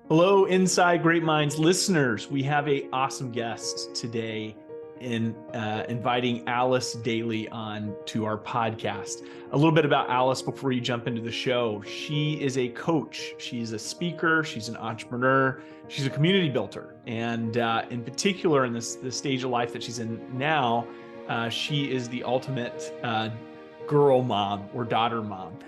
Hello, Inside Great Minds listeners. We have an awesome guest today in inviting Alyce Dailey on to our podcast. A little bit about Alyce before you jump into the show. She is a coach. She's a speaker. She's an entrepreneur. She's a community builder. And in particular, in this stage of life that she's in now, she is the ultimate girl mom or daughter mom.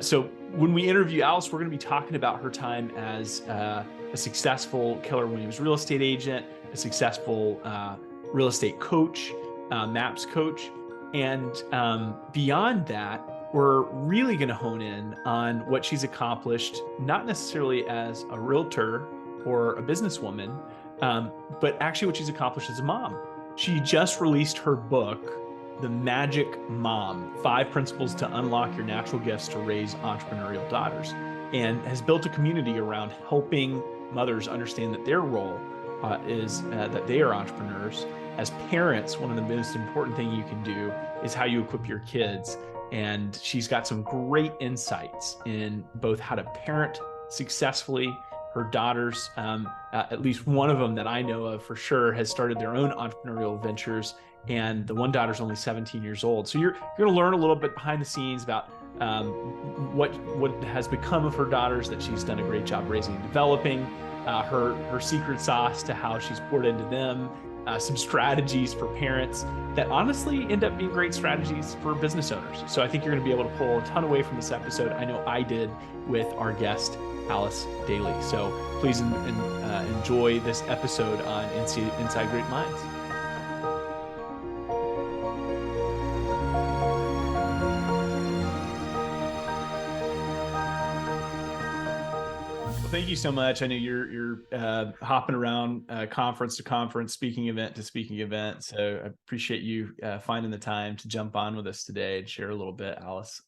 So when we interview Alyce, we're going to be talking about her time as a successful Keller Williams real estate agent, a successful real estate coach, MAPS coach. And beyond that, we're really going to hone in on what she's accomplished, not necessarily as a realtor or a businesswoman, but actually what she's accomplished as a mom. She just released her book, The Magic Mom, 5 Principles to Unlock Your Natural Gifts to Raise Entrepreneurial Daughters, and has built a community around helping mothers understand that their role is that they are entrepreneurs. As parents, one of the most important things you can do is how you equip your kids. And she's got some great insights in both how to parent successfully. Her daughters, at least one of them that I know of for sure, has started their own entrepreneurial ventures, and the one daughter's only 17 years old. So you're going to learn a little bit behind the scenes about what has become of her daughters, that she's done a great job raising and developing, her secret sauce to how she's poured into them, some strategies for parents that honestly end up being great strategies for business owners. So I think you're going to be able to pull a ton away from this episode. I know I did with our guest, Alyce Dailey. So please enjoy this episode on Inside Great Minds. Well, thank you so much. I know you're hopping around conference to conference, speaking event to speaking event. So I appreciate you finding the time to jump on with us today and share a little bit, Alyce.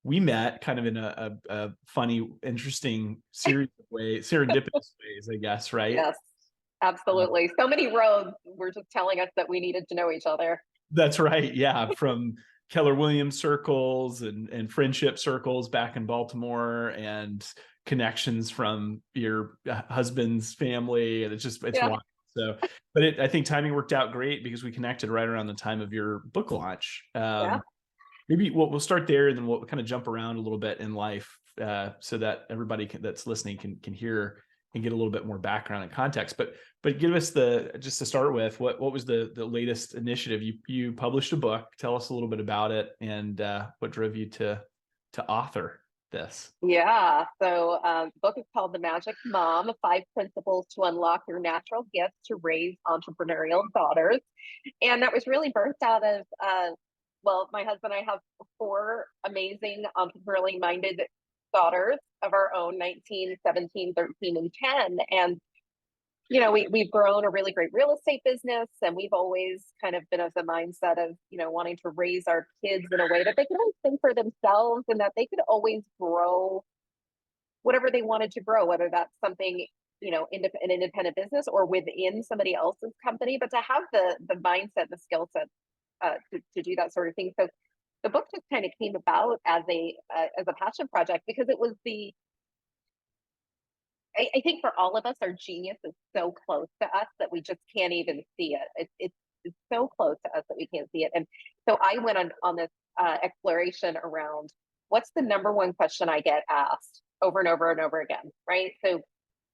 We met kind of in a funny, interesting series of ways, serendipitous ways, I guess, right? Yes, absolutely. So many roads were just telling us that we needed to know each other. That's right. Yeah. From Keller Williams circles and friendship circles back in Baltimore, and connections from your husband's family. And it's Yeah. wild. So, but I think timing worked out great because we connected right around the time of your book launch. Yeah. Maybe we'll start there, and then we'll kind of jump around a little bit in life, so that everybody that's listening can hear and get a little bit more background and context. But give us just to start with, what was the latest initiative? You published a book. Tell us a little bit about it, and what drove you to author this. Yeah. So the book is called The Magic Mom, 5 Principles to Unlock Your Natural Gifts to Raise Entrepreneurial Daughters. And that was really birthed out of, well, my husband and I have 4 amazing entrepreneurially minded daughters of our own, 19, 17, 13, and 10. And we've grown a really great real estate business, and we've always kind of been of the mindset of, wanting to raise our kids in a way that they can always think for themselves, and that they could always grow whatever they wanted to grow, whether that's something, an independent business or within somebody else's company, but to have the mindset, the skill set to do that sort of thing. So the book just kind of came about as a passion project, because it was I think for all of us, our genius is so close to us that we just can't even see it. It's so close to us that we can't see it. And so I went on this exploration around, what's the number one question I get asked over and over and over again, right? So,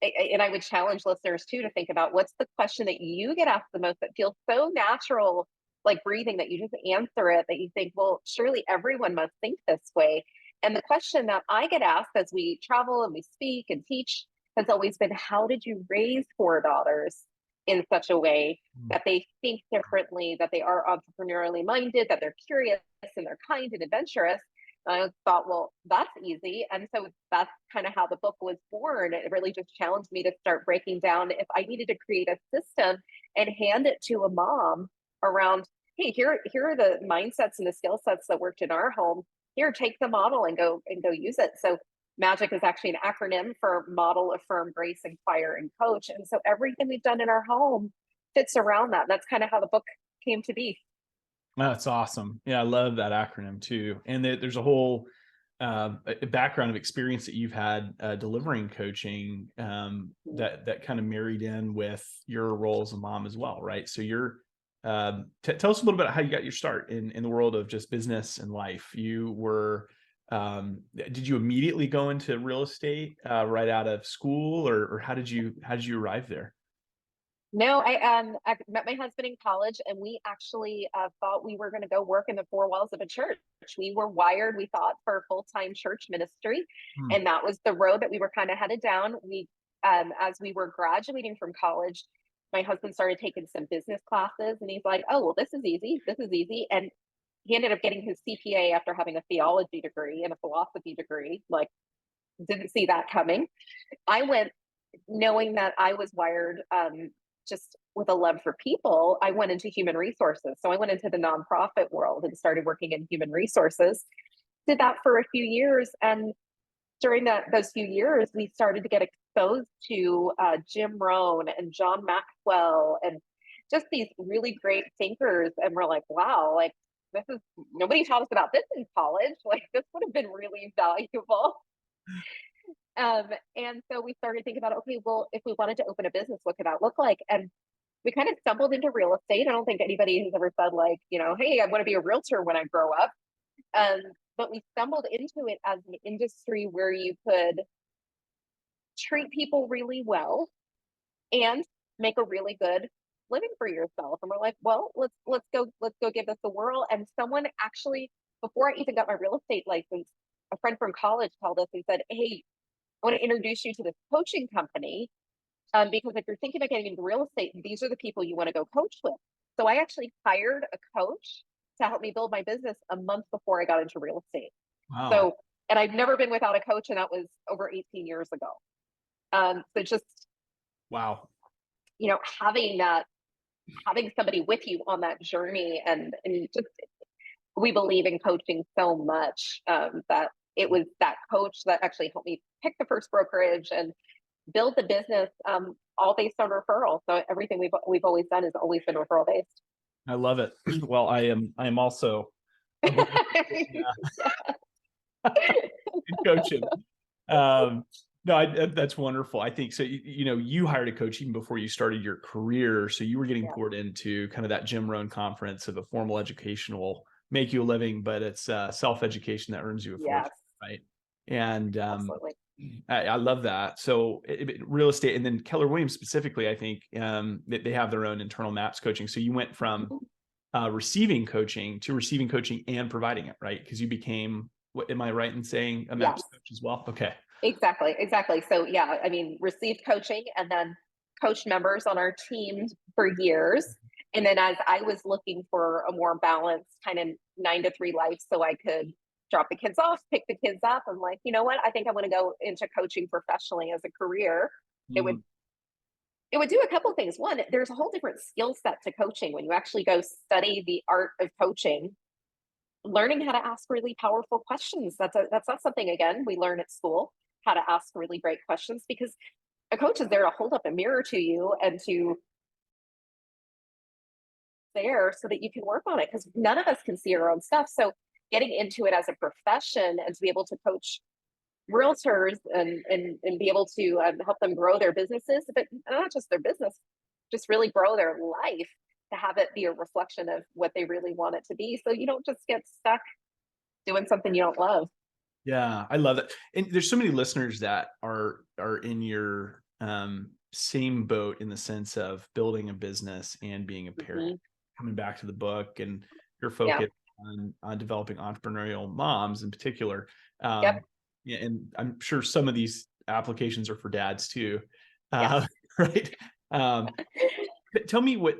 and I would challenge listeners too to think about, what's the question that you get asked the most that feels so natural, like breathing, that you just answer it, that you think, well, surely everyone must think this way. And the question that I get asked as we travel and we speak and teach has always been, how did you raise 4 daughters in such a way that they think differently, that they are entrepreneurially minded, that they're curious and they're kind and adventurous? And I thought, well, that's easy. And so that's kind of how the book was born. It really just challenged me to start breaking down, if I needed to create a system and hand it to a mom around, hey, here are the mindsets and the skill sets that worked in our home. Here, take the model and go use it. So MAGIC is actually an acronym for Model, Affirm, Brace, Inspire, and Coach. And so everything we've done in our home fits around that. That's kind of how the book came to be. That's awesome. Yeah, I love that acronym too. And there's a whole a background of experience that you've had delivering coaching that kind of married in with your role as a mom as well, right? So you're tell us a little bit how you got your start in the world of just business and life. You were did you immediately go into real estate right out of school, or how did you arrive there? No, I met my husband in college, and we actually thought we were going to go work in the four walls of a church. We were wired, we thought, for full-time church ministry, Hmm. and that was the road that we were kind of headed down. As we were graduating from college, my husband started taking some business classes, and he's like, "Oh, well, this is easy. This is easy." And he ended up getting his CPA after having a theology degree and a philosophy degree. Like, didn't see that coming. I went knowing that I was wired just with a love for people. I went into human resources. So I went into the nonprofit world and started working in human resources. Did that for a few years. And during those few years, we started to get exposed to Jim Rohn and John Maxwell and just these really great thinkers. And we're like, wow, like this is, nobody taught us about this in college. Like this would have been really valuable. And so we started thinking about, okay, well, if we wanted to open a business, what could that look like? And we kind of stumbled into real estate. I don't think anybody has ever said like, hey, I want to be a realtor when I grow up. Um, but we stumbled into it as an industry where you could treat people really well and make a really good living for yourself. And we're like, well, let's go give this a whirl. And someone actually, before I even got my real estate license, a friend from college called us and said, hey, I want to introduce you to this coaching company because if you're thinking about getting into real estate, these are the people you want to go coach with. So I actually hired a coach to help me build my business a month before I got into real estate. Wow. So, and I've never been without a coach, and that was over 18 years ago. So just, Wow. having that, having somebody with you on that journey, and just, we believe in coaching so much that it was that coach that actually helped me pick the first brokerage and build the business, all based on referral. So everything we've always done has always been referral based. I love it. Well, I am also a believer in coaching. Um, no, that's wonderful. I think so. You hired a coach even before you started your career, so you were getting Yeah. poured into kind of that Jim Rohn conference of a formal education will make you a living, but it's self-education that earns you a Yes, fortune, right? And absolutely. I love that. So real estate, and then Keller Williams specifically, I think they have their own internal MAPS coaching. So you went from Mhm. receiving coaching to receiving coaching and providing it, right? Because you became, what am I right in saying, a Yes, MAPS coach as well? Okay. exactly. So yeah, I mean, received coaching and then coached members on our team for years. And then as I was looking for a more balanced kind of 9 to 3 life so I could drop the kids off, pick the kids up, I'm like, you know what? I think I want to go into coaching professionally as a career. It would Mm, it would do a couple of things. One, there's a whole different skill set to coaching when you actually go study the art of coaching, learning how to ask really powerful questions. That's not something, again, we learn at school, how to ask really great questions, because a coach is there to hold up a mirror to you and to there so that you can work on it, because none of us can see our own stuff. So getting into it as a profession and to be able to coach realtors and be able to help them grow their businesses, but not just their business, just really grow their life, to have it be a reflection of what they really want it to be. So you don't just get stuck doing something you don't love. yeah, I love it. And there's so many listeners that are in your same boat in the sense of building a business and being a parent. Hmm. Coming back to the book and your Yeah. focus on developing entrepreneurial moms in particular. Yep. Yeah, and I'm sure some of these applications are for dads too, Yes. right? Um, Tell me what,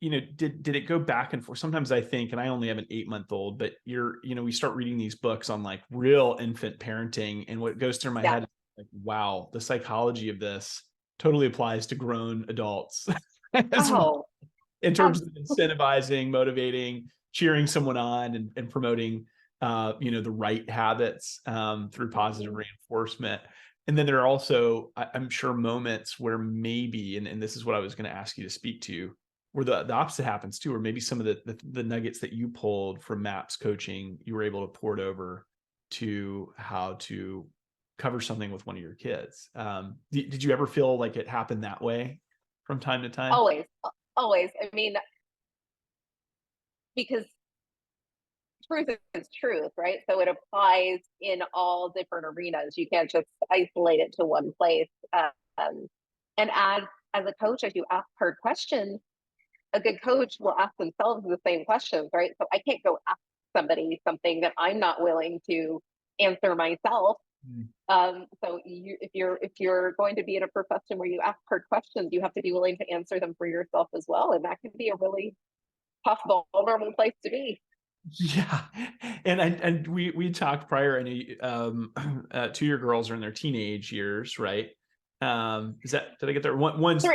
did it go back and forth? Sometimes I think, and I only have an 8-month-old, but we start reading these books on like real infant parenting, and what goes through my Yeah. head is like, wow, the psychology of this totally applies to grown adults as well, Oh, in terms of absolutely. incentivizing, motivating, cheering someone on, and promoting the right habits through positive Mhm. reinforcement. And then there are also, I'm sure, moments where maybe, and this is what I was going to ask you to speak to, where the opposite happens too, or maybe some of the nuggets that you pulled from MAPS coaching, you were able to port over to how to cover something with one of your kids. Did you ever feel like it happened that way from time to time? Always, always. I mean, because truth is truth, right? So it applies in all different arenas. You can't just isolate it to one place. Um, and as a coach, as you ask hard questions, a good coach will ask themselves the same questions, right? So I can't go ask somebody something that I'm not willing to answer myself. Mm. If you're going to be in a profession where you ask hard questions, you have to be willing to answer them for yourself as well, and that can be a really tough, vulnerable place to be. Yeah, and we talked prior. I know two of your girls are in their teenage years, right? Is that, did I get there? One's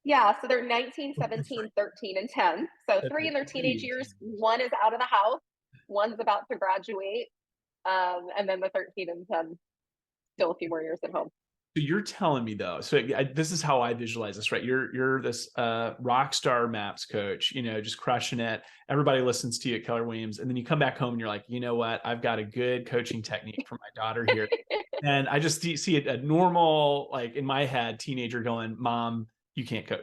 Yeah, so they're 19, 17, 13, and 10. So okay, three in their teenage pretty years, teen. one is out of the house, one's about to graduate, and then the 13 and 10 still a few more years at home. So you're telling me though, so this is how I visualize this, right? You're this rock star maps coach, just crushing it. Everybody listens to you at Keller Williams, and then you come back home and you're like, you know what? I've got a good coaching technique for my daughter here. And I just see a normal, like in my head, teenager going, "Mom, you can't coach.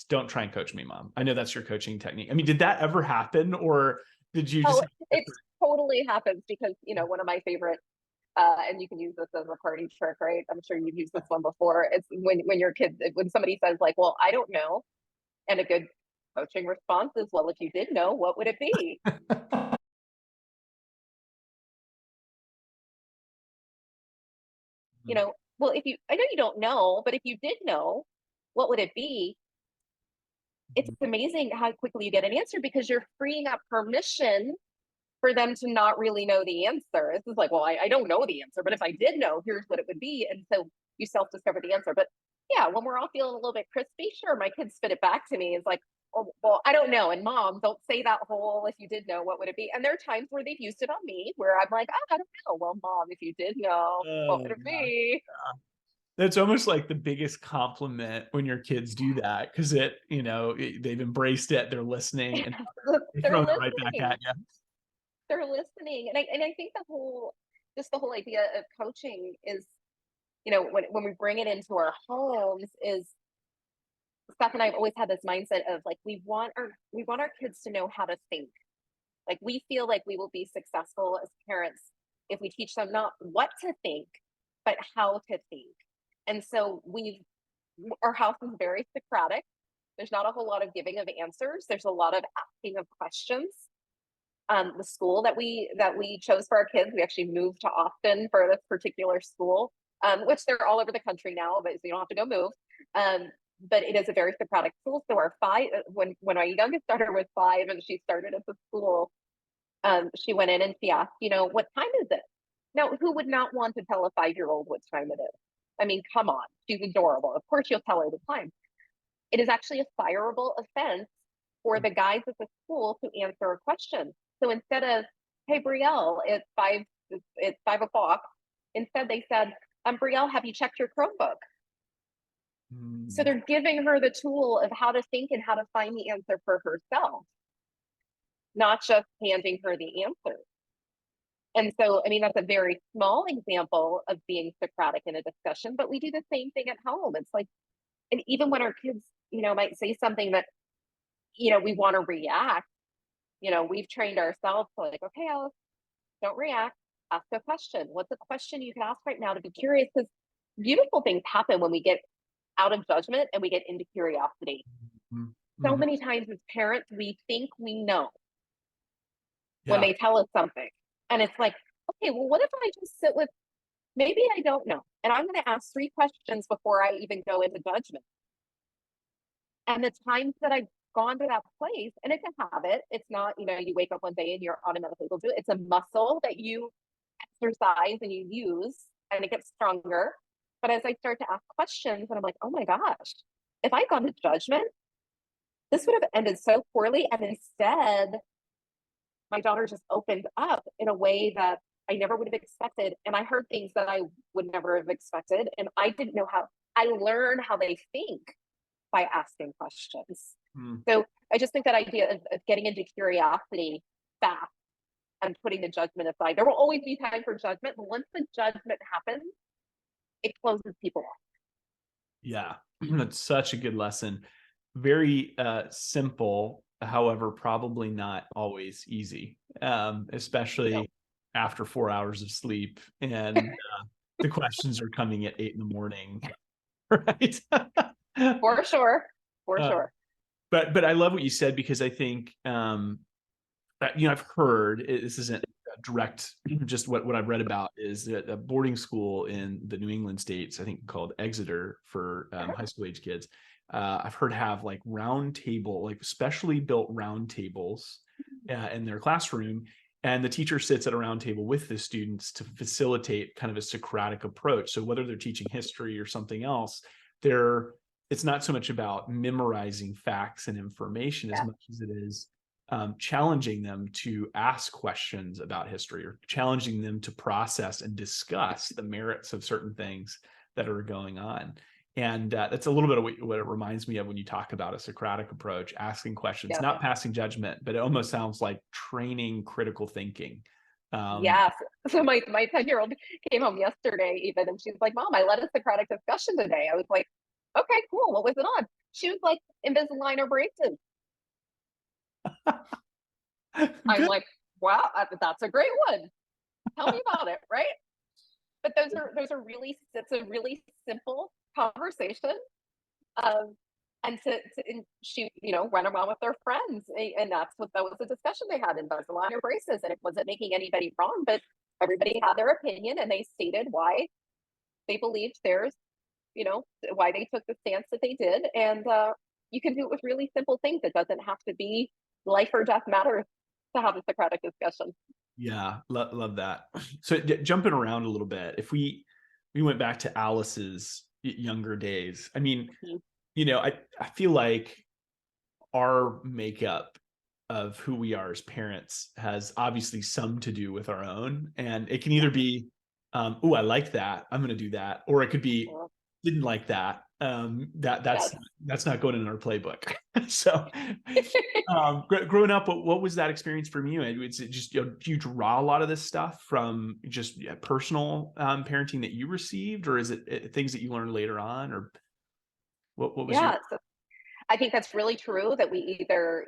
Don't try and coach me, Mom. I know that's your coaching technique." I mean, did that ever happen, or did you just Oh, have it different? totally happens because, one of my favorite, and you can use this as a party trick, right? I'm sure you've used this one before. It's when your kids, when somebody says like, "Well, I don't know," and a good coaching response is, "Well, if you did know, what would it be?" Well, I know you don't know, but if you did know, what would it be? It's amazing how quickly you get an answer because you're freeing up permission for them to not really know the answer. This is like, well, I don't know the answer, but if I did know, here's what it would be. And so you self discover the answer. But yeah, when we're all feeling a little bit crispy, sure, my kids spit it back to me. It's like, oh, well, I don't know. And mom, don't say that whole, if you did know, what would it be? And there are times where they've used it on me where I'm like, oh, I don't know. Well, mom, if you did know, what would Oh it gosh. be? That's almost like the biggest compliment when your kids do that, because they've embraced it, they're listening, and they're They're throwing it right back listening. at you. They're listening. And I think the whole idea of coaching is, when we bring it into our homes is Steph and I've always had this mindset of like we want our kids to know how to think. Like we feel like we will be successful as parents if we teach them not what to think, but how to think. And so our house is very Socratic. There's not a whole lot of giving of answers. There's a lot of asking of questions. The school that we chose for our kids, we actually moved to Austin for this particular school, which they're all over the country now, but so you don't have to go move. But it is a very Socratic school. So our when our youngest daughter was 5 and she started at the school, she went in and she asked, what time is it? Now, who would not want to tell a 5-year-old what time it is? I mean, come on, she's adorable. Of course, you'll tell her the time. It is actually a fireable offense for the guys at the school to answer a question. So instead of, "Hey, Brielle, it's 5 o'clock," instead they said, "Brielle, have you checked your Chromebook?" So Mm. they're giving her the tool of how to think and how to find the answer for herself, not just handing her the answer. And so, I mean, that's a very small example of being Socratic in a discussion, but we do the same thing at home. It's like, and even when our kids, might say something that, we want to react, we've trained ourselves to like, okay, Alice, don't react, ask a question. What's a question you can ask right now to be curious? Because beautiful things happen when we get out of judgment and we get into curiosity. So Mhm. many times as parents, we think we know when Yeah. they tell us something. And it's like, okay, well, what if I just sit with, maybe I don't know. And I'm going to ask 3 questions before I even go into judgment. And the times that I've gone to that place, and it's a habit, it's not, you wake up one day and you're automatically able to do it. It's a muscle that you exercise and you use, and it gets stronger. But as I start to ask questions, and I'm like, oh my gosh, if I'd gone to judgment, this would have ended so poorly. And instead, my daughter just opened up in a way that I never would have expected. And I heard things that I would never have expected. And I didn't know how. I learn how they think by asking questions. Mm. So I just think that idea of getting into curiosity fast and putting the judgment aside. There will always be time for judgment, but once the judgment happens, it closes people off. Yeah, that's such a good lesson. Very simple, however, probably not always easy, No. especially after 4 hours of sleep and the questions are coming at 8 in the morning, right? For sure. For uh, sure. but I love what you said, because I think I've heard this isn't direct, just what I've read about is that a boarding school in the New England states, I think called Exeter, for high school age kids, I've heard have like round table, like specially built round tables in their classroom. And the teacher sits at a round table with the students to facilitate kind of a Socratic approach. So whether they're teaching history or something else, it's not so much about memorizing facts and information as Yeah. much as it is challenging them to ask questions about history, or challenging them to process and discuss the merits of certain things that are going on. And that's a little bit of what it reminds me of when you talk about a Socratic approach, asking questions, Yeah. not passing judgment, but it almost sounds like training critical thinking. Yes. So my 10-year-old came home yesterday even, and she's like, "Mom, I led a Socratic discussion today." I was like, "Okay, cool. What was it on?" She was like, Invisalign or braces. I'm Good. like, "Wow, that's a great one. Tell me about it." Right? But those are really it's a really simple conversation. Um, and and she, run around with their friends, and that was the discussion they had, in Invisalign or braces, and it wasn't making anybody wrong, but everybody had their opinion, and they stated why they believed theirs, why they took the stance that they did, and you can do it with really simple things. It doesn't have to be life or death matters to have a Socratic discussion. Yeah, love that. So jumping around a little bit, if we went back to Alice's younger days, I mean, Mhm. I feel like our makeup of who we are as parents has obviously some to do with our own, and it can either be, oh, I like that, I'm going to do that, or it could be, Well, didn't like that, that yes. that's not going in our playbook. So growing up, what was that experience from you? Is it just, do you draw a lot of this stuff from just personal parenting that you received, or is it things that you learned later on, or what was your? Yeah. So I think that's really true, that we either,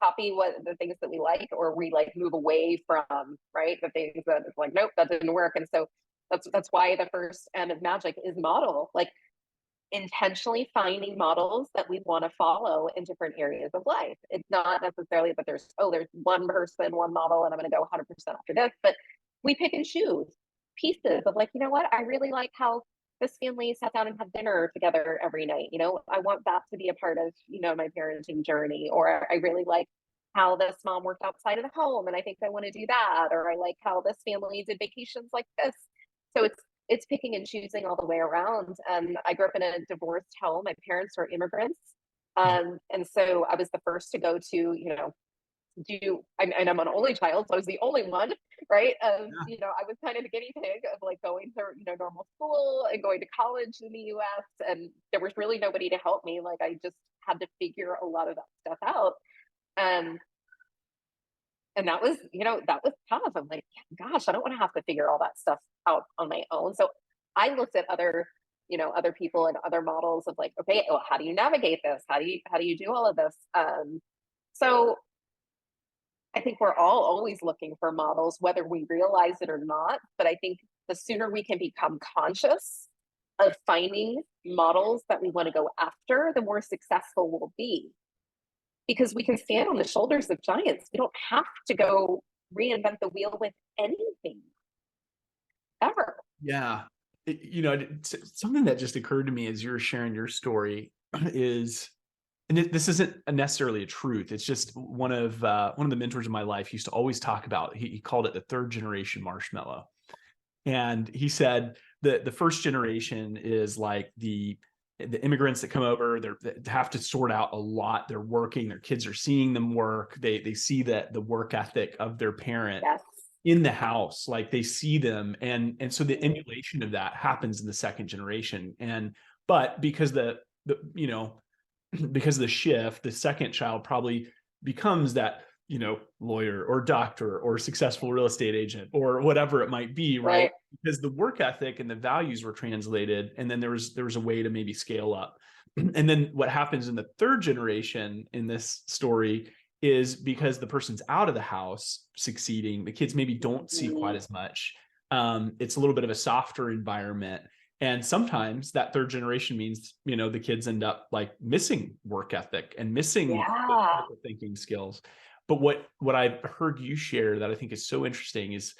copy what the things that we like, or we like move away from, right, the things that it's like, nope, that didn't work. And so that's why the first M of magic is model, like intentionally finding models that we want to follow in different areas of life. It's not necessarily that there's one person, one model, and I'm going to go 100% after this, but we pick and choose pieces of, like, what, I really like how this family sat down and had dinner together every night. I want that to be a part of, my parenting journey. Or I really like how this mom worked outside of the home, and I think I want to do that. Or I like how this family did vacations like this. So it's picking and choosing all the way around. I grew up in a divorced home. My parents were immigrants. And so I was the first to go to, and I'm an only child, so I was the only one, right? I was kind of the guinea pig of like going to, normal school and going to college in the US. And there was really nobody to help me. Like, I just had to figure a lot of that stuff out. Um, and that was tough. I'm like, gosh, I don't want to have to figure all that stuff out on my own. So I looked at other people and other models of like, okay, well, how do you navigate this? How do you do all of this? So I think we're all always looking for models, whether we realize it or not. But I think the sooner we can become conscious of finding models that we want to go after, the more successful we'll be, because we can stand on the shoulders of giants. We don't have to go reinvent the wheel with anything ever. Yeah. Something that just occurred to me as you were sharing your story is, and this isn't necessarily a truth. It's just one of the mentors of my life used to always talk about. He called it the third generation marshmallow, and he said that the first generation is like the immigrants that come over. They have to sort out a lot. They're working. Their kids are seeing them work. They see that the work ethic of their parent Yes. in the house, like they see them, and so the emulation of that happens in the second generation. But because the because of the shift, the second child probably becomes that lawyer or doctor or successful real estate agent or whatever it might be, right? Right. Because the work ethic and the values were translated, and then there was a way to maybe scale up. And then what happens in the third generation in this story is, because the person's out of the house succeeding, the kids maybe don't see quite Mhm. as much. It's a little bit of a softer environment. And sometimes that third generation means, the kids end up like missing work ethic and missing the Yeah. critical thinking skills. But what I've heard you share that I think is so interesting is,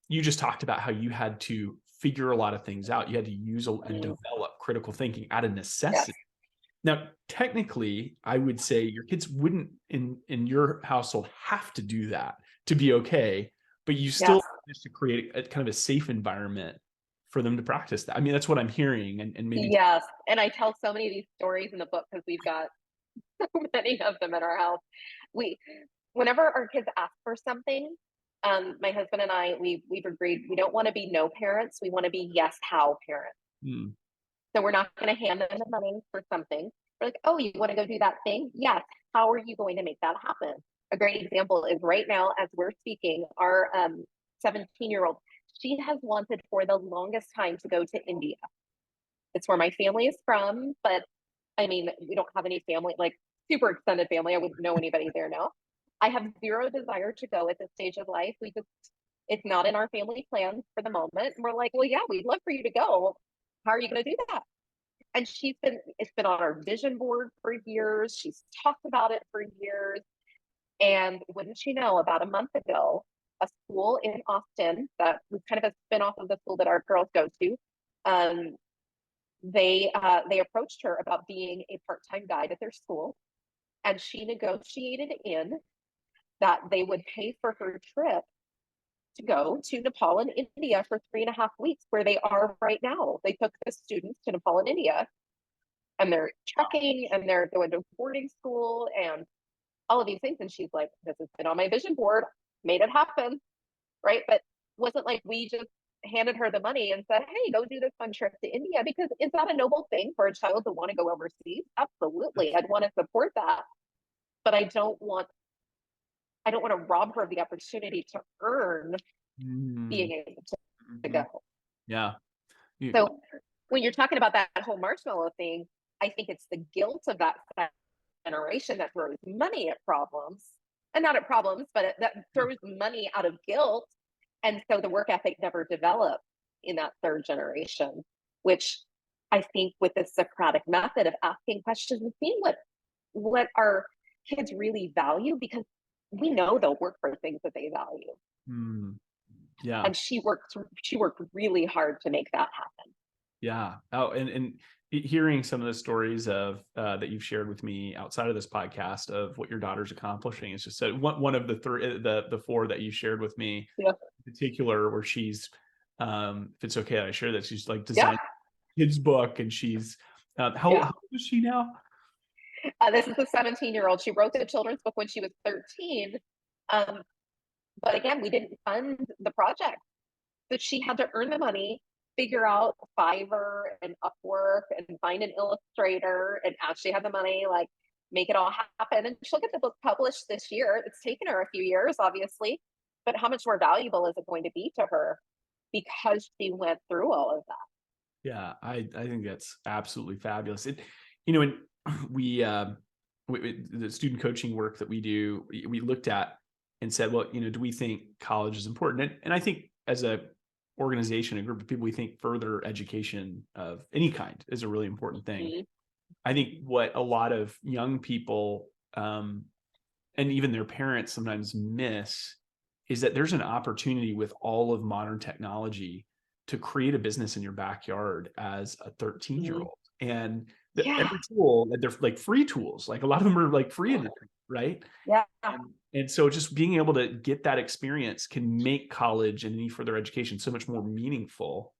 you just talked about how you had to figure a lot of things out. You had to use and Mhm. develop critical thinking out of Yes. necessity. Now, technically, I would say your kids wouldn't in your household have to do that to be okay, but you Yes. still just to create a kind of a safe environment for them to practice that. I mean, that's what I'm hearing, and maybe. Yes. And I tell so many of these stories in the book because we've got so many of them in our house. We, whenever our kids ask for something, my husband and I, we've agreed we don't want to be no parents. We want to be yes how parents. Hmm. So we're not going to hand them the money for something. We're like, oh, you want to go do that thing? Yes. How are you going to make that happen? A great example is right now, as we're speaking, our 17-year-old, she has wanted for the longest time to go to India. It's where my family is from, but I mean, we don't have any family, like super extended family. I wouldn't know anybody there now. I have zero desire to go at this stage of life. It's not in our family plans for the moment. And we're like, well, yeah, we'd love for you to go. How are you going to do that? And it's been on our vision board for years. She's talked about it for years. And wouldn't you know, about a month ago, a school in Austin that was kind of a spinoff of the school that our girls go to, um, they approached her about being a part-time guide at their school, and she negotiated in that they would pay for her trip to go to Nepal and India for 3.5 weeks, where they are right now. They took the students to Nepal and India, and they're trekking and they're going to boarding school and all of these things. And she's like, this has been on my vision board, made it happen. Right. But wasn't like we just handed her the money and said, hey, go do this fun trip to India, because is that a noble thing for a child to want to go overseas? Absolutely. I'd want to support that. But I don't want to rob her of the opportunity to earn Mm, being able to mhm. go. Yeah. You- So when you're talking about that whole marshmallow thing, I think it's the guilt of that generation that throws money at problems, and not at problems, but that throws money out of guilt. And so the work ethic never developed in that third generation, which I think with the Socratic method of asking questions and seeing what our kids really value, because we know they'll work for things that they value. mm, yeah. And she worked really hard to make that happen. Yeah. Oh, and hearing some of the stories of that you've shared with me outside of this podcast of what your daughter's accomplishing is just one of the three, the four that you shared with me Yeah. in particular, where she's, if it's okay, I share that she's like Yeah. designed a kids book, and she's how Yeah. old is she now? This is a 17-year-old. She wrote the children's book when she was 13. Um, but again, we didn't fund the project. So she had to earn the money, figure out Fiverr and Upwork and find an illustrator. And as she had the money, like make it all happen. And she'll get the book published this year. It's taken her a few years, obviously. But how much more valuable is it going to be to her because she went through all of that? Yeah, I think that's absolutely fabulous. And we, the student coaching work that we do, we looked at and said, well, do we think college is important? And I think as a organization, a group of people, we think further education of any kind is a really important thing. Mhm. I think what a lot of young people, and even their parents sometimes miss, is that there's an opportunity with all of modern technology to create a business in your backyard as a 13-year Mhm. old. And Yeah. every tool, they're like free tools, like a lot of them are like free in the right. Yeah. And so just being able to get that experience can make college and any further education so much more meaningful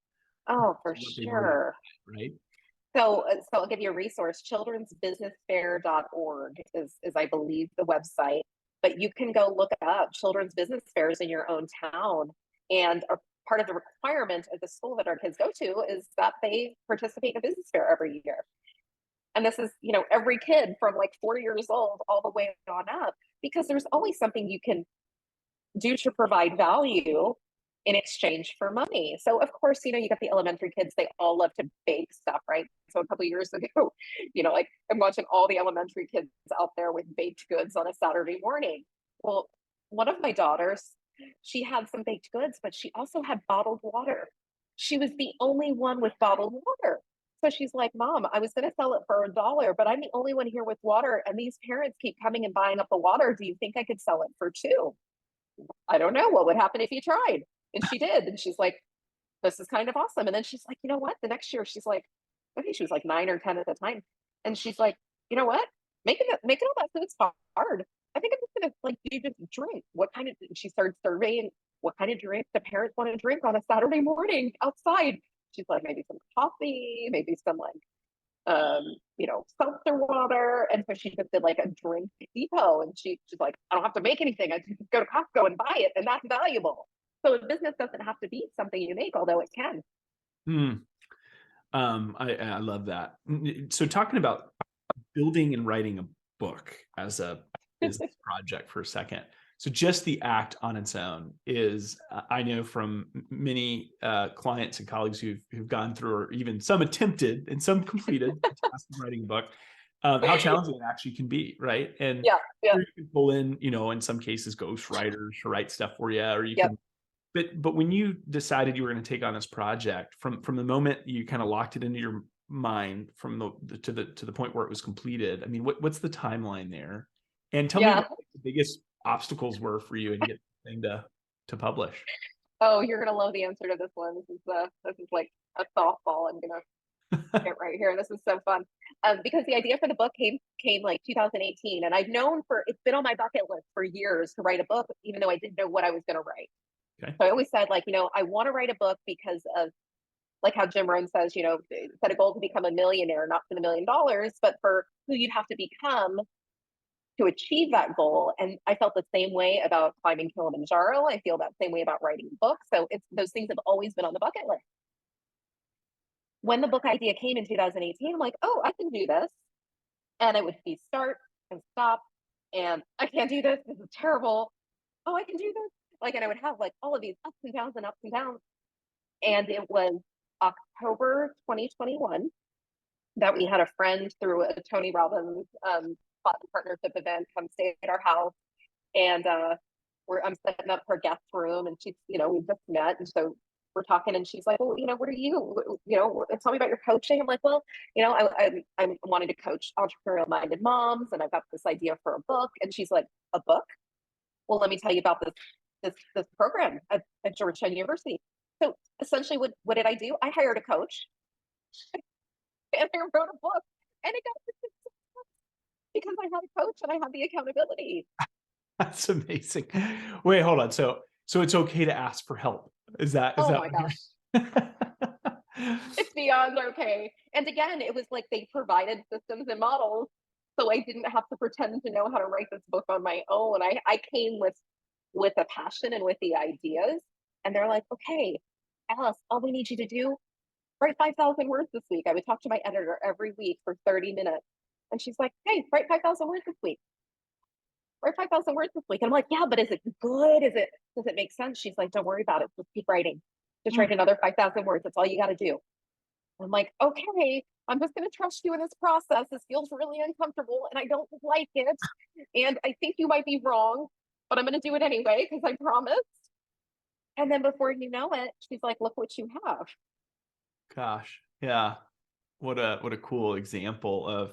Oh, to for what they've already sure. done, right. So I'll give you a resource. Childrensbusinessfair.org is I believe the website, but you can go look up children's business fairs in your own town. And a part of the requirement of the school that our kids go to is that they participate in a business fair every year. And this is, every kid from like 4 years old all the way on up. because there's always something you can do to provide value in exchange for money. So of course, you got the elementary kids, they all love to bake stuff, right? So a couple of years ago, like I'm watching all the elementary kids out there with baked goods on a Saturday morning. Well, one of my daughters, she had some baked goods, but she also had bottled water. She was the only one with bottled water. So she's like, Mom, I was going to sell it for $1, but I'm the only one here with water. And these parents keep coming and buying up the water. Do you think I could sell it for 2? I don't know what would happen if you tried. And she did. And she's like, this is kind of awesome. And then she's like, you know what? The next year, she's like, I think she was like 9 or 10 at the time. And she's like, you know what? Making all that food's hard. I think I'm just gonna like you just drink. What kind of she started surveying what kind of drink the parents want to drink on a Saturday morning outside. She's like, maybe some coffee, maybe some like seltzer water. And so she just did like a drink depot, and she's like, I don't have to make anything. I just go to Costco and buy it, and that's valuable. So a business doesn't have to be something you make, although it can. Hmm. I love that. So talking about building and writing a book as a business project for a second. So just the act on its own is, I know from many clients and colleagues who've gone through, or even some attempted and some completed the task of writing a book, how challenging it actually can be, right? And Yeah. you can pull in, in some cases, ghostwriters to write stuff for you, or you Yep. can. But when you decided you were going to take on this project, from the moment you kind of locked it into your mind, from to the point where it was completed, I mean, what's the timeline there? And tell me Yeah. what the biggest obstacles were for you in getting the thing to publish. Oh, you're gonna love the answer to this one. This is like a softball. I'm gonna get right here. This is so fun. Because the idea for the book came like 2018, and I've known it's been on my bucket list for years to write a book, even though I didn't know what I was gonna write. Okay. So I always said, like, I want to write a book because of like how Jim Rohn says, set a goal to become a millionaire, not for the $1,000,000, but for who you'd have to become to achieve that goal. And I felt the same way about climbing Kilimanjaro. I feel that same way about writing books. So those things have always been on the bucket list. When the book idea came in 2018, I'm like, oh, I can do this. And it would be start and stop. And I can't do this. This is terrible. Oh, I can do this. Like, and I would have like all of these ups and downs and ups and downs. And it was October 2021 that we had a friend through a Tony Robbins partnership event come stay at our house. And I'm setting up her guest room, and she's, we just met. And so we're talking, and she's like, well, what are you, tell me about your coaching. I'm like, well, I wanted to coach entrepreneurial minded moms, and I've got this idea for a book. And she's like, a book? Well, let me tell you about this program at Georgetown University. So essentially, what did I do? I hired a coach, and I wrote a book, and it got because I had a coach and I had the accountability. That's amazing. Wait, hold on. So it's okay to ask for help. Is that Oh my what gosh. It's beyond okay. And again, it was like they provided systems and models, so I didn't have to pretend to know how to write this book on my own. I came with a passion and with the ideas, and they're like, okay, Alyce, all we need you to do, write 5,000 words this week. I would talk to my editor every week for 30 minutes. And she's like, hey, write 5,000 words this week. Write 5,000 words this week. And I'm like, yeah, but is it good? Does it make sense? She's like, don't worry about it. Just keep writing. Just write another 5,000 words. That's all you got to do. I'm like, okay, I'm just going to trust you in this process. This feels really uncomfortable and I don't like it. And I think you might be wrong, but I'm going to do it anyway because I promised. And then before you know it, she's like, look what you have. Gosh, yeah. What a cool example of,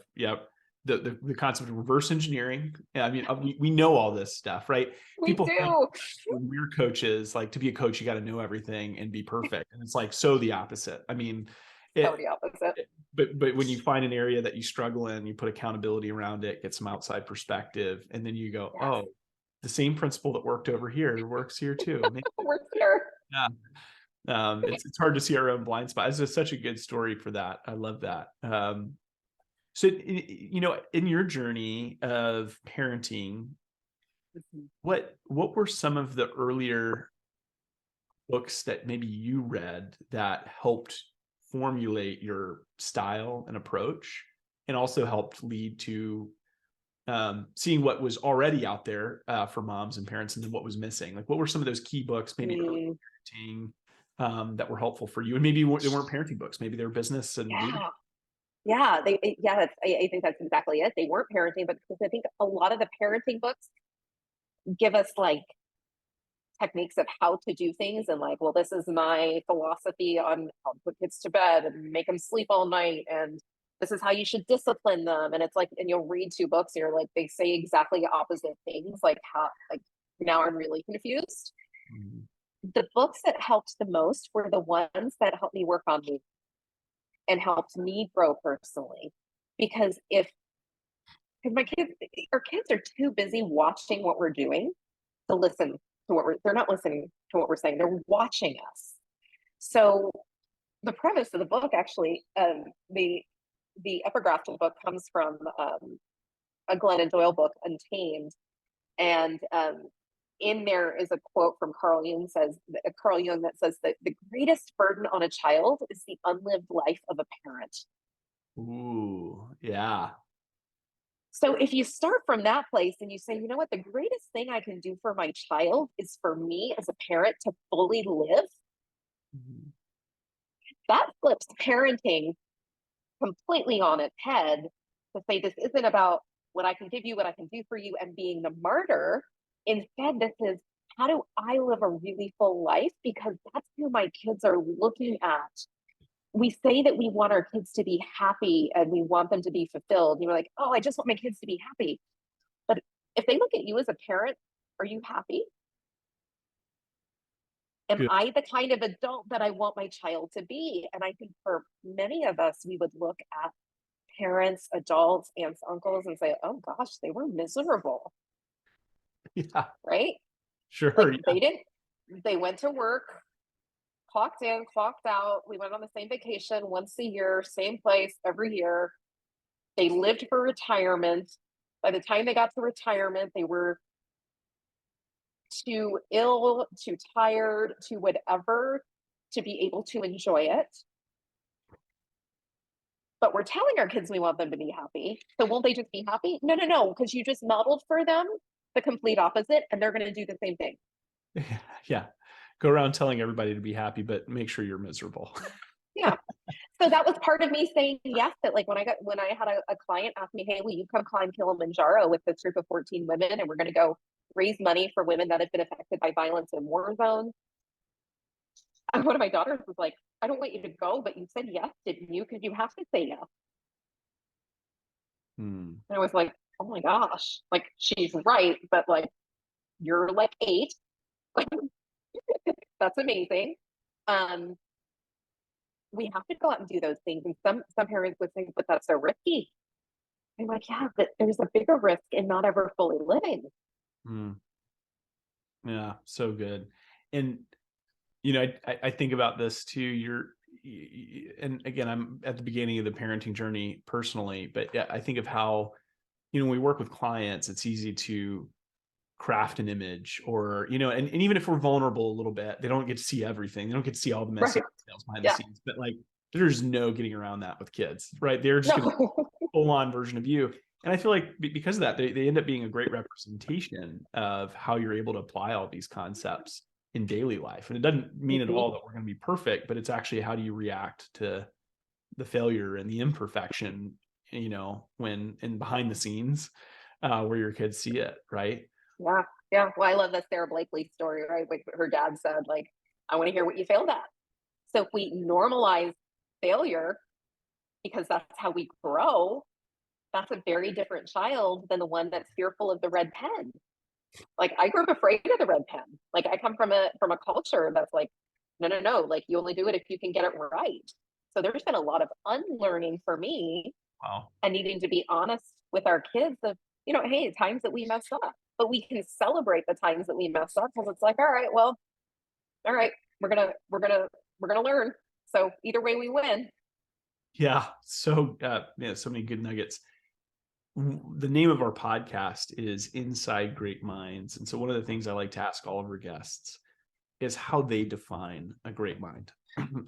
the concept of reverse engineering. Yeah, I mean, we know all this stuff, right? We People think do. when we're coaches, like, to be a coach, you got to know everything and be perfect. And it's like, so the opposite. I mean, So the opposite. but when you find an area that you struggle in, you put accountability around it, get some outside perspective, and then you go, oh, the same principle that worked over here works here too. We're here. Yeah. It's hard to see our own blind spot. It's just such a good story for that. I love that. So, in your journey of parenting, what were some of the earlier books that maybe you read that helped formulate your style and approach, and also helped lead to seeing what was already out there for moms and parents, and then what was missing. Like, what were some of those key books, maybe early parenting, that were helpful for you? And maybe they weren't parenting books, maybe they were business and leadership. Yeah, I think that's exactly it. They weren't parenting, but because I think a lot of the parenting books give us like techniques of how to do things, and like, well, this is my philosophy on how to put kids to bed and make them sleep all night, and this is how you should discipline them. And it's like, and you'll read two books and you're like, they say exactly opposite things. Like, how, like, now I'm really confused. Mhm. The books that helped the most were the ones that helped me work on me and helped me grow personally. Because because our kids are too busy watching what we're doing to listen to they're not listening to what we're saying. They're watching us. So the premise of the book, actually, the epigraph of the book comes from a Glennon Doyle book, Untamed. And in there is a quote from Carl Jung, that says that the greatest burden on a child is the unlived life of a parent. Ooh, yeah. So if you start from that place and you say, you know what, the greatest thing I can do for my child is for me as a parent to fully live, Mhm. that flips parenting completely on its head, to say this isn't about what I can give you, what I can do for you, and being the martyr. Instead, this is, how do I live a really full life? Because that's who my kids are looking at. We say that we want our kids to be happy and we want them to be fulfilled. You're like, oh, I just want my kids to be happy. But if they look at you as a parent, are you happy? Am Good. I the kind of adult that I want my child to be? And I think for many of us, we would look at parents, adults, aunts, uncles, and say, oh gosh, they were miserable, Yeah, right? sure. Like, Yeah. they went to work, clocked in, clocked out. We went on the same vacation once a year, same place every year. They lived for retirement. By the time they got to retirement, they were too ill, too tired, too whatever to be able to enjoy it. But we're telling our kids we want them to be happy. So won't they just be happy? No, no, no, because you just modeled for them the complete opposite, and they're going to do the same thing. Yeah. Go around telling everybody to be happy, but make sure you're miserable. Yeah. So that was part of me saying yes. That, like, when I had a client ask me, hey, will you come climb Kilimanjaro with this group of 14 women, and we're going to go raise money for women that have been affected by violence in war zones. And one of my daughters was like, I don't want you to go, but you said yes, didn't you? Because you have to say yes. Hmm. And I was like, oh my gosh, like, she's right, but like, you're like 8. That's amazing. Um, we have to go out and do those things. And some parents would say, but that's so risky. I'm like, yeah, but there's a bigger risk in not ever fully living. Hmm. Yeah, so good. And I think about this too. And again, I'm at the beginning of the parenting journey personally, but yeah, I think of how, when we work with clients, it's easy to craft an image, or, and even if we're vulnerable a little bit, they don't get to see everything. They don't get to see all the messy Right. details behind the Yeah. scenes, but like, there's no getting around that with kids, right? They're just going to No. full on version of you. And I feel like because of that, they end up being a great representation of how you're able to apply all these concepts in daily life. And it doesn't mean at all that we're going to be perfect, but it's actually, how do you react to the failure and the imperfection, when in behind the scenes, where your kids see it, right? Yeah. Yeah. Well, I love the Sarah Blakely story, right? Like, her dad said, like, I want to hear what you failed at. So if we normalize failure, because that's how we grow, that's a very different child than the one that's fearful of the red pen. Like, I grew up afraid of the red pen. Like, I come from a culture that's like, no, no, no, like, you only do it if you can get it right. So there's been a lot of unlearning for me, Wow. and needing to be honest with our kids of, hey, times that we mess up, but we can celebrate the times that we mess up, because it's like, all right, well, all right, we're gonna learn. So either way, we win. Yeah. So, yeah, so many good nuggets. The name of our podcast is Inside Great Minds. And so one of the things I like to ask all of our guests is how they define a great mind.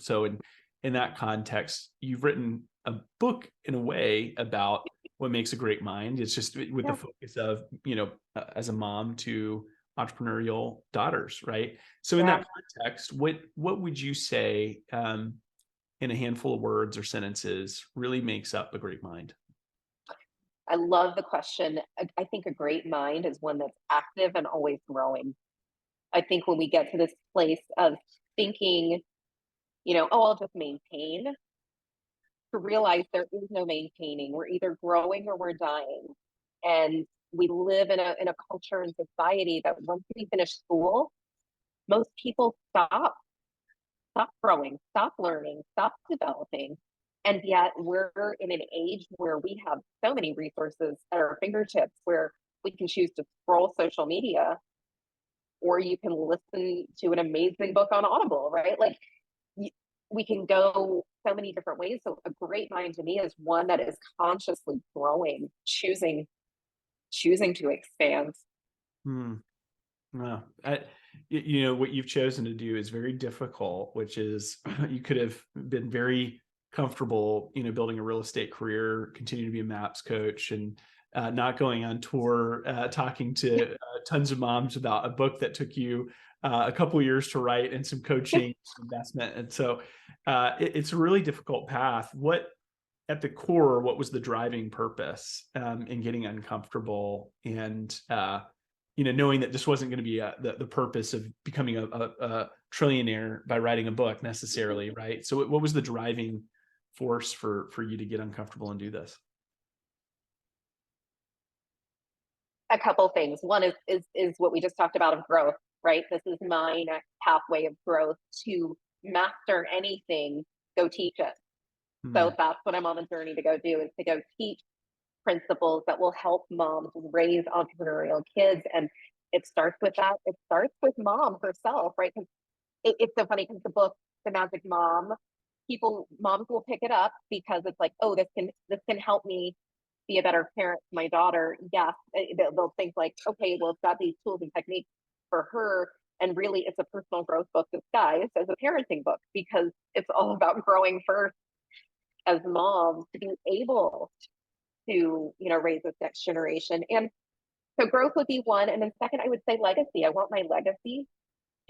So in that context, you've written a book in a way about what makes a great mind. It's just with the Yeah. focus of, as a mom to entrepreneurial daughters, right? So in Yeah. that context, what would you say, in a handful of words or sentences, really makes up a great mind? I love the question. I think a great mind is one that's active and always growing. I think when we get to this place of thinking, oh, I'll just maintain, to realize there is no maintaining. We're either growing or we're dying. And we live in a culture and society that once we finish school, most people stop growing, stop learning, stop developing. And yet we're in an age where we have so many resources at our fingertips where we can choose to scroll social media, or you can listen to an amazing book on Audible, right? Like we can go so many different ways. So a great mind to me is one that is consciously growing, choosing to expand. Hmm. Well, what you've chosen to do is very difficult, which is you could have been very comfortable, building a real estate career, continue to be a MAPS coach, and not going on tour, talking to tons of moms about a book that took you a couple of years to write, and some coaching, some investment. And so it's a really difficult path. At the core, what was the driving purpose in getting uncomfortable and knowing that this wasn't going to be the purpose of becoming a trillionaire by writing a book necessarily, right? So what was the driving force for you to get uncomfortable and do this? A couple things. One is what we just talked about of growth, right? This is my next pathway of growth. To master anything, go teach it. Hmm. So that's what I'm on the journey to go do, is to go teach principles that will help moms raise entrepreneurial kids. And it starts with that. It starts with mom herself, right? Because it's so funny, because the book, The Magic Mom, moms will pick it up because it's like, oh, this can help me be a better parent to my daughter. Yes, they'll think like, okay, well, it's got these tools and techniques for her. And really, it's a personal growth book disguised as a parenting book, because it's all about growing first as moms to be able to, raise this next generation. And so growth would be one. And then second, I would say legacy. I want my legacy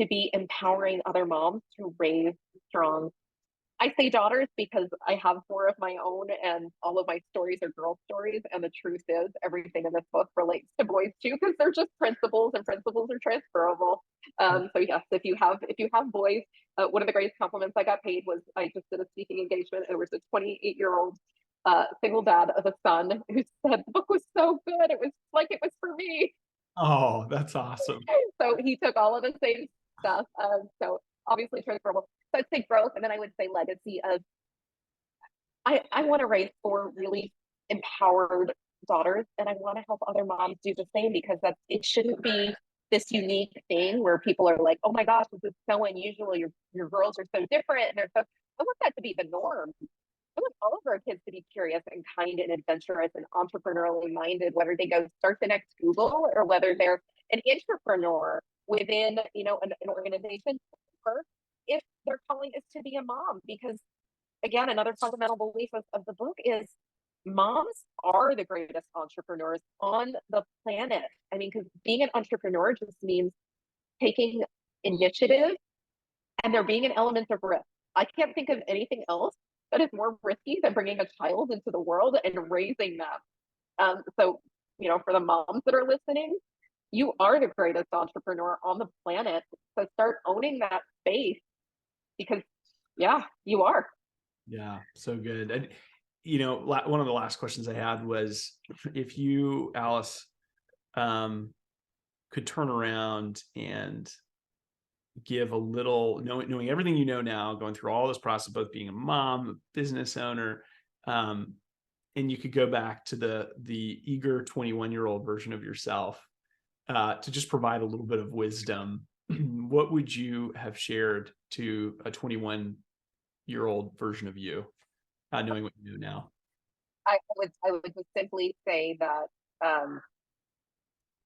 to be empowering other moms to raise strong, I say daughters because I have four of my own, and all of my stories are girl stories. And the truth is, everything in this book relates to boys too, because they're just principles, and principles are transferable. So yes, if you have boys, one of the greatest compliments I got paid was, I just did a speaking engagement, and there was a 28-year-old single dad of a son who said the book was so good, it was like it was for me. Oh, that's awesome. So he took all of the same stuff. So obviously transferable. So I'd say growth, and then I would say legacy of, I want to raise four really empowered daughters, and I want to help other moms do the same, because it shouldn't be this unique thing where people are like, oh my gosh, this is so unusual. Your girls are so different, and they're so. I want that to be the norm. I want all of our kids to be curious and kind and adventurous and entrepreneurially minded, whether they go start the next Google, or whether they're an entrepreneur within, an organization, or if their calling is to be a mom. Because again, another fundamental belief of the book is moms are the greatest entrepreneurs on the planet. I mean, because being an entrepreneur just means taking initiative, and there being an element of risk. I can't think of anything else that is more risky than bringing a child into the world and raising them. So, for the moms that are listening, you are the greatest entrepreneur on the planet. So start owning that space, because, yeah, you are. Yeah, so good. And one of the last questions I had was, if you, Alyce, could turn around and give a little, knowing everything you know now, going through all this process, both being a mom, a business owner, and you could go back to the eager 21-year-old version of yourself, to just provide a little bit of wisdom, what would you have shared to a 21-year-old version of you, knowing what you know now? I would just simply say that,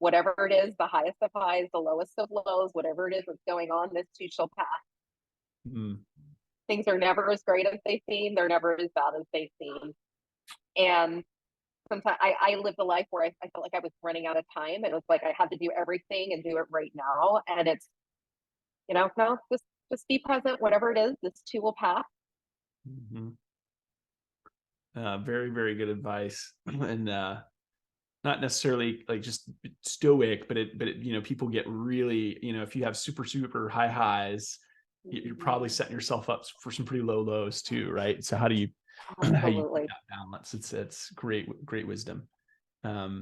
whatever it is, the highest of highs, the lowest of lows, whatever it is that's going on, this too shall pass. Mm. Things are never as great as they seem. They're never as bad as they seem. And sometimes I lived a life where I felt like I was running out of time. It was like I had to do everything and do it right now. And it's, no, just be present, whatever it is, this too will pass. Mm-hmm. Very, very good advice. And not necessarily like just stoic, but people get really, if you have super, super high highs, you're probably setting yourself up for some pretty low lows too, right? So how do you Absolutely. that balance? It's great, great wisdom. I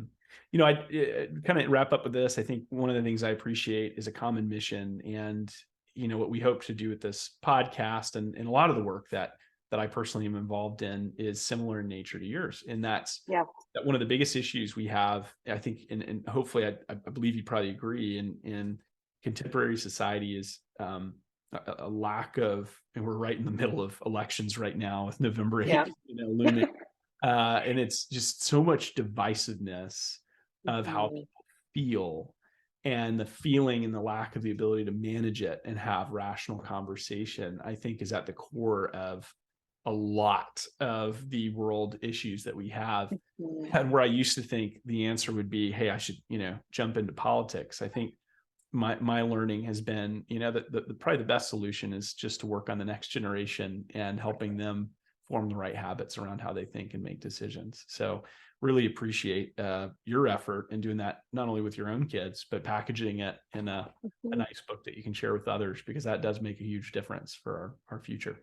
kind of wrap up with this. I think one of the things I appreciate is a common mission, and what we hope to do with this podcast and a lot of the work that I personally am involved in is similar in nature to yours. And that's that one of the biggest issues we have, I think, and hopefully I believe you probably agree in contemporary society is a lack of, and we're right in the middle of elections right now with November 8th, looming. And it's just so much divisiveness of how people feel, and the feeling and the lack of the ability to manage it and have rational conversation, I think, is at the core of a lot of the world issues that we have. And where I used to think the answer would be, hey, I should, jump into politics. I think my learning has been, that probably the best solution is just to work on the next generation and helping them form the right habits around how they think and make decisions. So really appreciate your effort in doing that, not only with your own kids, but packaging it in a nice book that you can share with others, because that does make a huge difference for our future.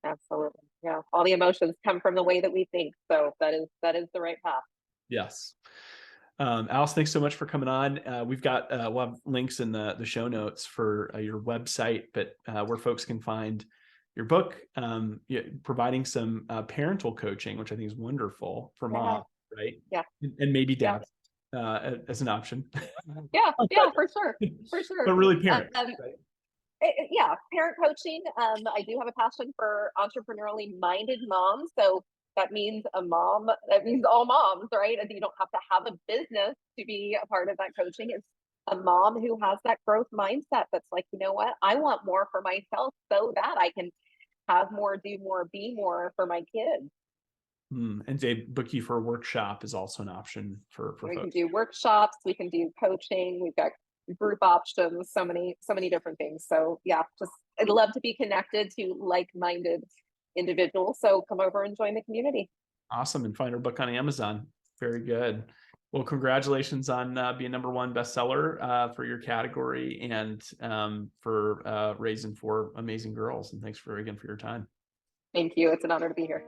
Absolutely. Yeah. All the emotions come from the way that we think. So that is the right path. Yes. Alyce, thanks so much for coming on. We'll have links in the show notes for your website, but where folks can find your book, providing some parental coaching, which I think is wonderful for mom, right? Yeah. And maybe dad as an option. Yeah, for sure. But really parents, right? Parent coaching. I do have a passion for entrepreneurially minded moms. So that means that means all moms, right? And you don't have to have a business to be a part of that coaching. It's a mom who has that growth mindset that's like, you know what? I want more for myself so that I can have more, do more, be more for my kids. And they book you for a workshop is also an option for we folks. can do workshops, we can do coaching, we've got group options, so many different things. So I'd love to be connected to like-minded individuals. So come over and join the community. Awesome. And find our book on Amazon. Very good. Well, congratulations on being #1 bestseller for your category, and for raising 4 amazing girls. And thanks again for your time. Thank you. It's an honor to be here.